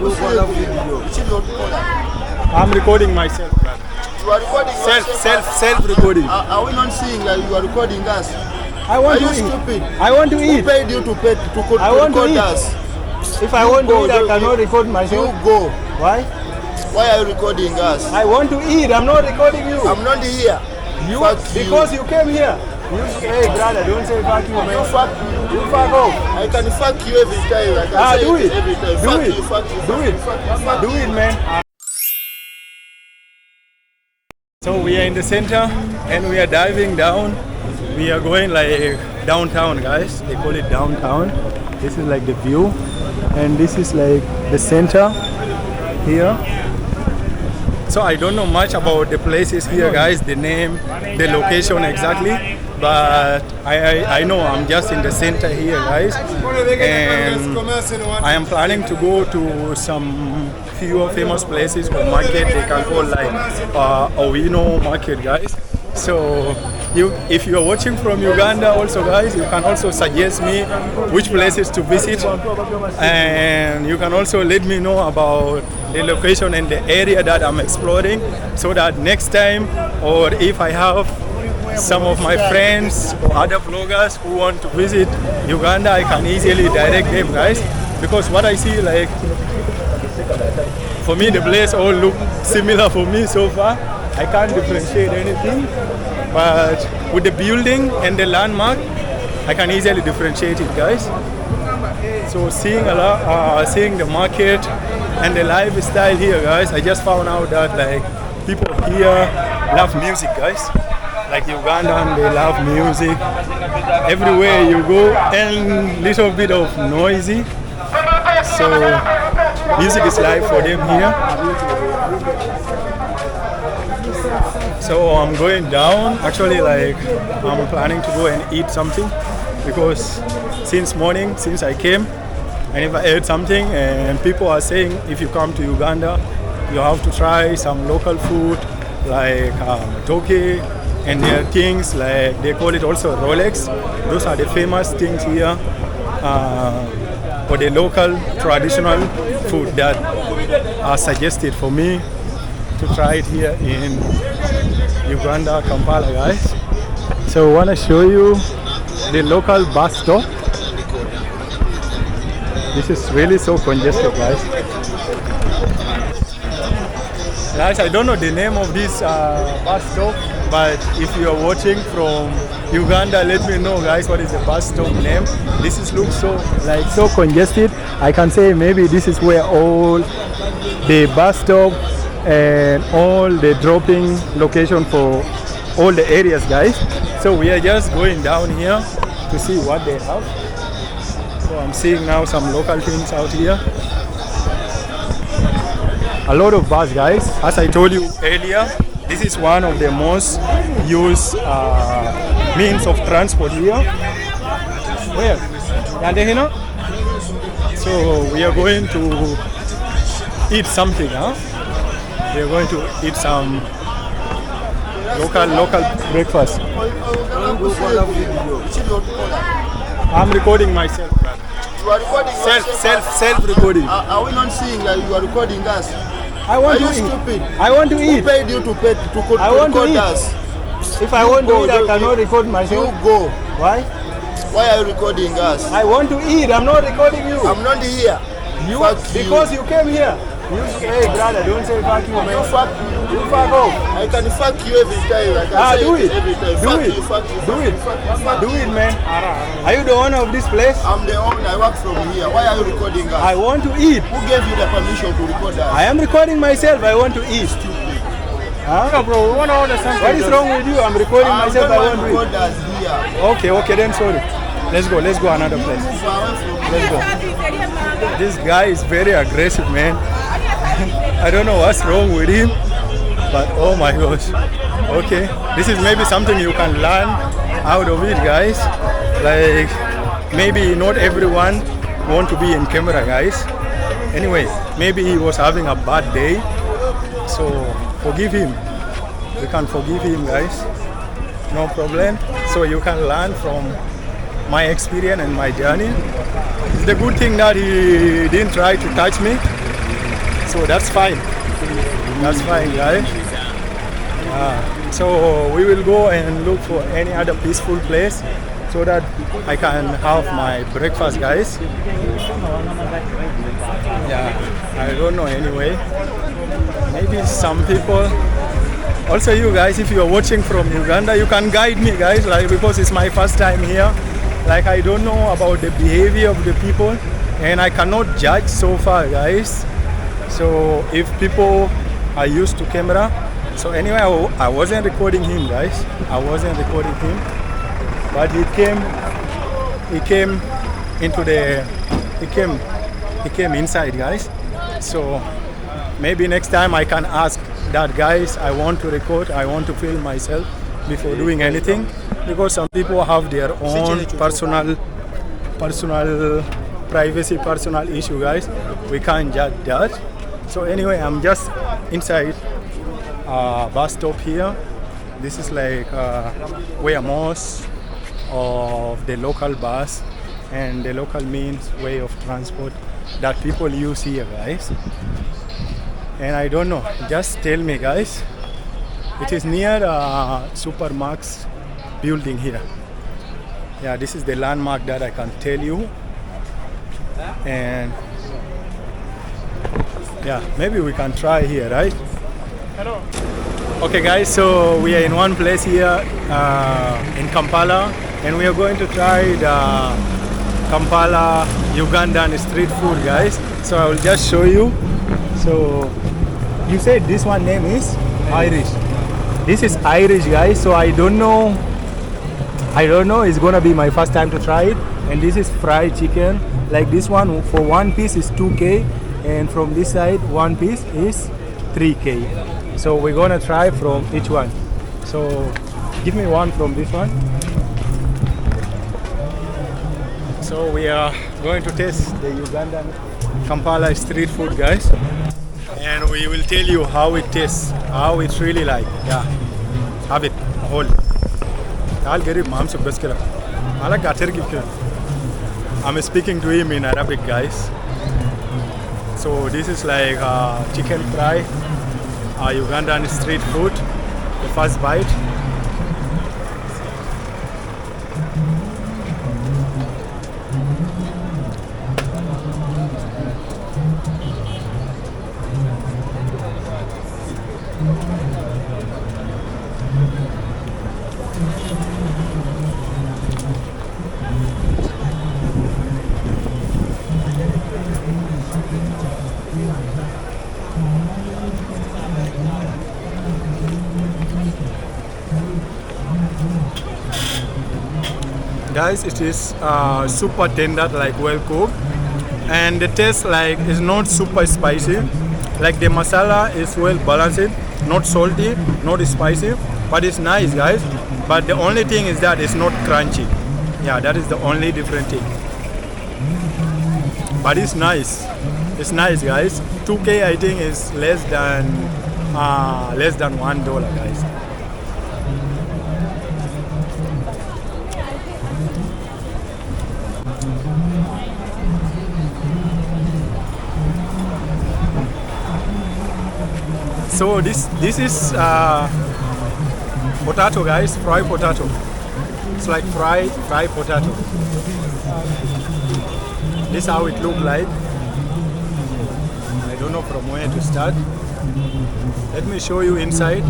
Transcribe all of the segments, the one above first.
I'm recording myself, brother. You are recording Self-recording. Are we not seeing that you are recording us? I want Are to you eat. stupid? I want to Who eat. paid you to I want to record eat. us? If I You want go, to eat, I you- cannot record You myself. go. Why? Why are you recording us? I want to eat. I'm not recording you. I'm not here. You Fuck because you came here. Hey brother, don't say fuck you, You man. fuck. You fuck off. I can fuck you every time. I can say Do it. every time. Do Fuck it. you, fuck you, Do fuck it. you, fuck you, fuck Do it, man. So we are in the center and we are diving down. We are going like downtown, guys. They call it downtown. This is like the view, and this is like the center here. So I don't know much about the places here, guys, the name, the location exactly, but I know I'm just in the center here, guys, and I am planning to go to some few famous places or market. They can call like Owino market, guys. So if you are watching from Uganda also, guys, you can also suggest me which places to visit, and you can also let me know about the location and the area that I'm exploring, so that next time, or if I have some of my friends or other vloggers who want to visit Uganda, I can easily direct them, guys, because what I see, like, for me the place all look similar for me so far. I can't differentiate anything, but with the building and the landmark, I can easily differentiate it, guys. So seeing seeing the market and the lifestyle here, guys, I just found out that like people here love music, guys. Like Ugandan, they love music. Everywhere you go, and little bit of noisy. So music is life for them here. So I'm going down. Actually, like I'm planning to go and eat something, because since morning, since I came, I never ate something, and people are saying if you come to Uganda, you have to try some local food like toke, and there are things like they call it also Rolex. Those are the famous things here for the local traditional food that are suggested for me to try it here in Uganda, Kampala, guys. So I want to show you the local bus stop. This is really so congested, guys. Guys, I don't know the name of this bus stop, but if you are watching from Uganda, let me know, guys, what is the bus stop name. This is looks so congested. I can say maybe this is where all the bus stop and all the dropping location for all the areas, guys. So we are just going down here to see what they have. So I'm seeing now some local things out here. A lot of bus, guys. As I told you earlier, this is one of the most used means of transport here. Where? So we are going to eat something, huh? We are going to eat some local breakfast. I'm recording myself, brother. You are recording Self-recording. Are we not seeing that you are recording us? I want Are to you eat. stupid? I want to Who eat. paid you to I want to record eat. us? If I want to go, eat, I you- cannot record You myself. go. Why? Why are you recording us? I want to eat. I'm not recording you. I'm not here. You Fuck because you came here. Hey brother, don't say fuck you, You man. fuck. You fuck off. I can fuck you every time. I can say Do it. every time. Do Fuck it. you, fuck you, Do fuck it. you, fuck you, fuck Do you. it, man. Are you the owner of this place? I'm the owner. I work from here. Why are you recording us? I want to eat. Who gave you the permission to record us? I am recording myself. I want to eat. Huh? Bro, we want to order something. What is wrong with you? I'm recording I'm myself. not I want to record eat. us here. Okay, then sorry. Let's go another place. Move away from Let's go. This guy is very aggressive, man. I don't know what's wrong with him, but oh my gosh. Okay, this is maybe something you can learn out of it, guys. Like, maybe not everyone want to be in camera, guys. Anyway, maybe he was having a bad day, so forgive him. You can forgive him, guys. No problem. So you can learn from my experience and my journey. It's the good thing that he didn't try to touch me. So that's fine. That's fine, guys. So we will go and look for any other peaceful place so that I can have my breakfast, guys. Yeah, I don't know anyway. Maybe some people. Also, you guys, if you are watching from Uganda, you can guide me, guys, like because it's my first time here. Like I don't know about the behavior of the people, and I cannot judge so far, guys. So if people are used to camera, so anyway, I wasn't recording him, guys. I wasn't recording him, but he came into the, he came inside, guys. So maybe next time I can ask that, guys, I want to record, I want to film myself before doing anything, because some people have their own personal privacy, personal issue, guys. We can't judge that. So anyway, I'm just inside bus stop here. This is like where most of the local bus and the local means way of transport that people use here, guys. And I don't know, just tell me, guys. It is near Supermax building here. Yeah, this is the landmark that I can tell you. And yeah, maybe we can try here, right? Hello. Okay, guys, so we are in one place here in Kampala, and we are going to try the Kampala Ugandan street food, guys. So I will just show you. So you said this one name is Irish. This is Irish, guys. So I don't know. It's gonna be my first time to try it. And this is fried chicken. Like this one, for one piece is 2K, and from this side, one piece is 3K. So we're gonna try from each one. So give me one from this one. So we are going to taste the Ugandan Kampala street food, guys. And we will tell you how it tastes, how it's really like. Yeah, have it, hold. I'm speaking to him in Arabic, guys. So this is like chicken fry, Ugandan street food, the first bite. Guys, it is super tender, like well cooked, and the taste like is not super spicy. Like the masala is well balanced, not salty, not spicy, but it's nice, guys. But the only thing is that it's not crunchy. Yeah, that is the only different thing. But it's nice. It's nice, guys. 2K I think is less than $1, guys. So this is potato, guys, fried potato. It's like fried potato. This is how it look like. I don't know from where to start. Let me show you inside.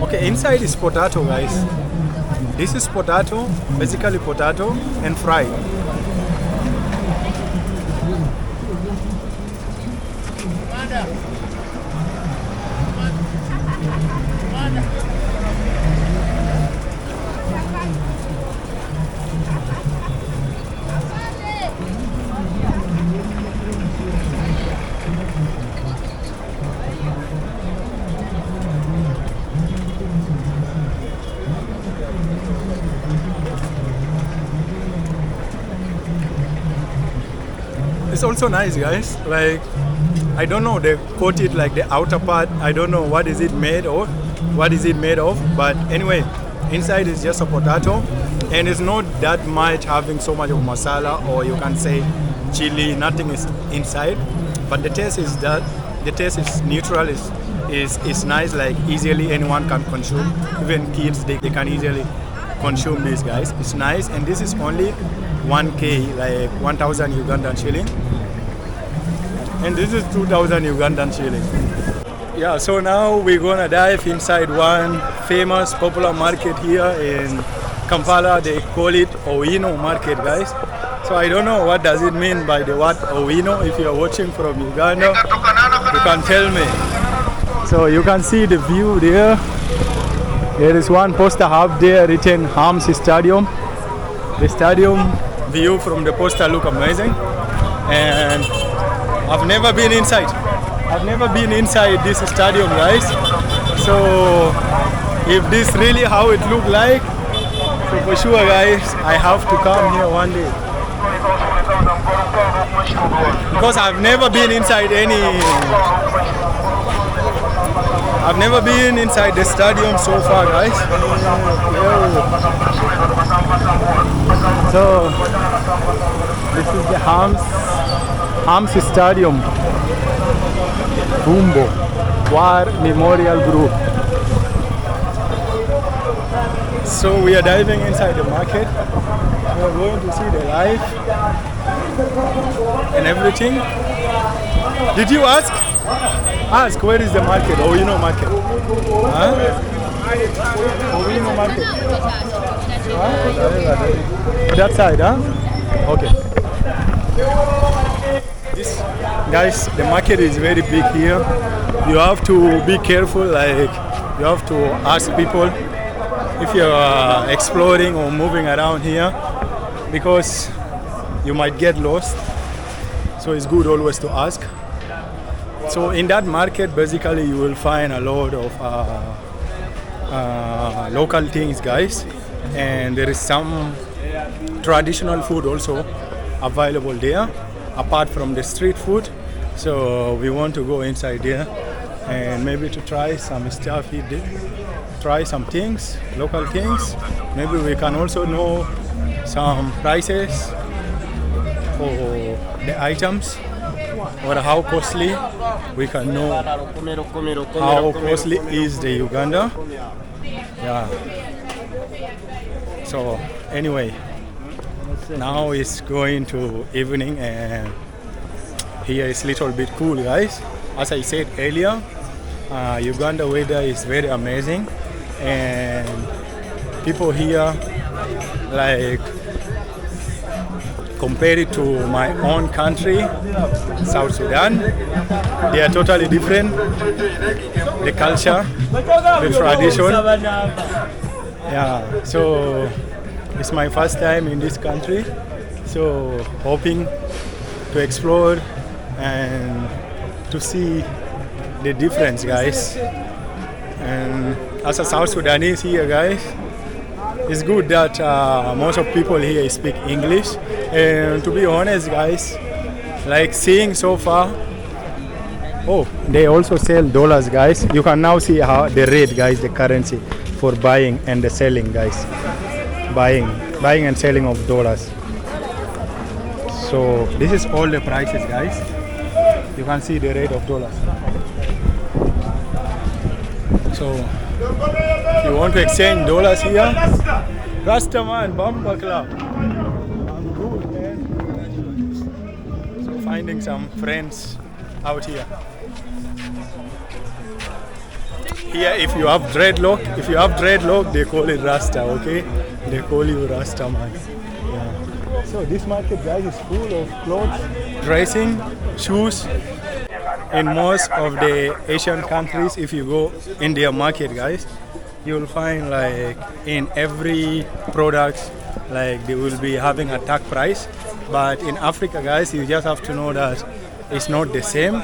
Okay, inside is potato, guys. This is potato, basically potato and fried. It's also nice, guys. Like, I don't know, they coat it like the outer part. I don't know what is it made of, but anyway, inside is just a potato, and it's not that much having so much of masala, or you can say chili. Nothing is inside. but the taste is neutral. Is nice. Like easily anyone can consume. Even kids they can easily consume this, guys. It's nice, and this is only 1k, like 1,000 Ugandan shilling, and this is 2,000 Ugandan shilling. Yeah, so now we're gonna dive inside one famous popular market here in Kampala. They call it Owino Market, guys. So I don't know what does it mean by the word Owino. If you're watching from Uganda, you can tell me. So you can see the view there. There is one poster up there written Hams Stadium. The stadium view from the poster look amazing, and I've never been inside. I've never been inside this stadium, guys. So if this really how it look like, so for sure, guys, I have to come here one day, because I've never been inside I've never been inside the stadium so far, guys. So this is the Hams Stadium, Bumbo War Memorial Group. So we are diving inside the market. We are going to see the life and everything. Did you ask? Ask where is the market? Owino Market. Huh? Owino Market. Huh? That side, huh? Okay. This, guys, the market is very big here. You have to be careful, like you have to ask people if you're exploring or moving around here, because you might get lost. So it's good always to ask. So in that market, basically you will find a lot of local things, guys, and there is some traditional food also available there, apart from the street food. So we want to go inside there and maybe to try some stuff here, try some things, local things. Maybe we can also know some prices for the items, or how costly. We can know how costly is the Uganda. Yeah. So anyway, now it's going to evening, and here is little bit cool, guys. As I said earlier, Uganda weather is very amazing, and people here, like, compared it to my own country, South Sudan, they are totally different. The culture, the tradition. Yeah, so it's my first time in this country, so hoping to explore and to see the difference, guys. And as a South Sudanese here, guys, it's good that most of people here speak English. And to be honest, guys, like seeing so far, oh, they also sell dollars, guys. You can now see how the rate, guys, the currency for buying and the selling, guys. Buying and selling of dollars. So this is all the prices, guys. You can see the rate of dollars. So if you want to exchange dollars here, Rastaman, Bamba Club. I'm good, man. So finding some friends out here. Here, if you have dreadlock, they call it Rasta, okay? They call you Rasta, man. Yeah. So this market, guys, is full of clothes, dressing, shoes. In most of the Asian countries, if you go in their market, guys, you will find like in every product, like they will be having a tag price. But in Africa, guys, you just have to know that it's not the same.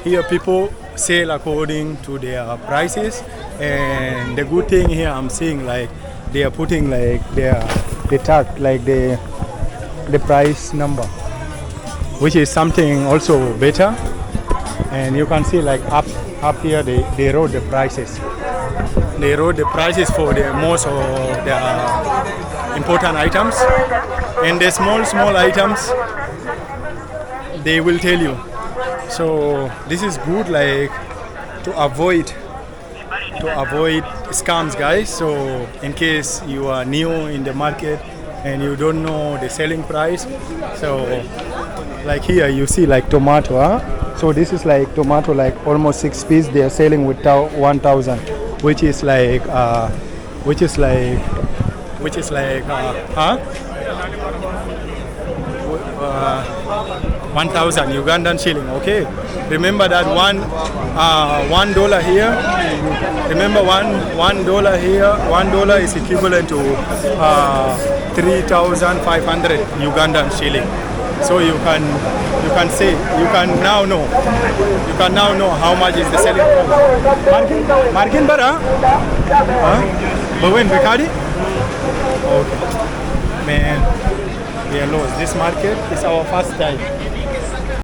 Here people sell according to their prices, and the good thing here I'm seeing, like they are putting like the tag, like the price number, which is something also better. And you can see like up here they wrote the prices. They wrote the prices for the most of the important items, and the small items they will tell you. So this is good, like to avoid scams, guys. So in case you are new in the market and you don't know the selling price, so like here you see like tomato, huh? So this is like tomato, like almost 6 piece. They are selling with 1,000, which is like huh? 1,000 Ugandan shilling. Okay, remember that $1 here. Remember $1 here. $1 is equivalent to 3,500 Ugandan shilling. So you can now know how much is the selling price. Margin bara? But when Bikadi? Okay. Man, we are lost. This market is our first time.